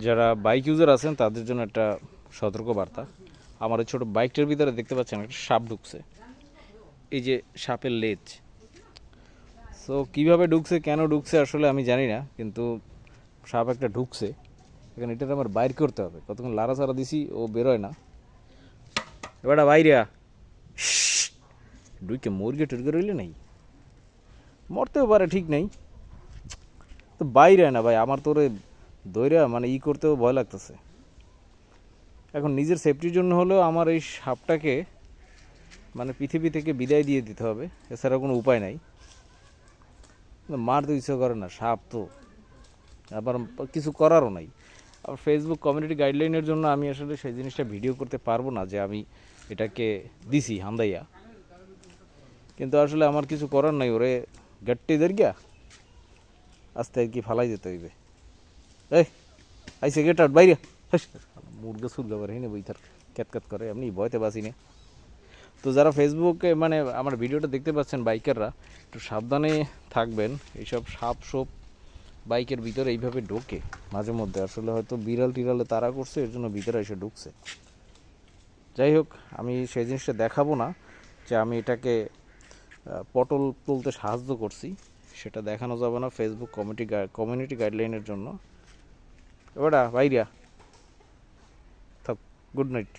যারা bike user আছেন তাদের জন্য একটা সতর্ক বার্তা। আমার এই ছোটো বাইকটার ভিতরে দেখতে পাচ্ছেন একটা সাপ ঢুকছে, এই যে সাপের লেজ। সো কীভাবে ঢুকছে, কেন ঢুকছে আসলে আমি জানি না, কিন্তু সাপ একটা ঢুকছে। এখন এটাতে আমার বাইর করতে হবে, কতক্ষণ লাড়াচাড়া দিছি ও বেরোয় না। এবারটা বাইরিয়া ঢুকে মুরগি টুরগে রইলে নেই, মরতেও পারে, ঠিক নেই তো বাইরে না ভাই। আমার তোরে দইরা মানে করতেও ভয় লাগতেছে। এখন নিজের সেফটির জন্য হলেও আমার এই সাপটাকে মানে পৃথিবী থেকে বিদায় দিয়ে দিতে হবে, এছাড়া কোনো উপায় নাই। মারতে ইচ্ছে করে না, সাপ তো আবার কিছু করারও নাই। আবার ফেসবুক কমিউনিটি গাইডলাইনের জন্য আমি আসলে সেই জিনিসটা ভিডিও করতে পারবো না যে আমি এটাকে দিছি হান্দাইয়া, কিন্তু আসলে আমার কিছু করার নাই। ওরে গাট্টি দেরিয়া আস্তে আর কি ফালাই যেতে হইবে। এই আইসে গেট আউট বাইরে, মুরগে সুরগে পারে হিনে বই তার ক্যাত করে, এমনি ভয়তে বাঁচি না। তো যারা ফেসবুকে মানে আমার ভিডিওটা দেখতে পাচ্ছেন বাইকাররা, একটু সাবধানে থাকবেন। এইসব সাপ সোপ বাইকের ভিতরে এইভাবে ঢোকে মাঝে মধ্যে, আসলে হয়তো বিড়াল টিড়ালে তাড়া করছে, এর জন্য ভিতরে এসে ঢুকছে। যাই হোক, আমি সেই জিনিসটা দেখাবো না যে আমি এটাকে পটল তুলতে সাহায্য করছি, সেটা দেখানো যাবে না ফেসবুক কমিউনিটি গাইডলাইনের জন্য। এবারটা বাইরিয়া থাক, গুড নাইট।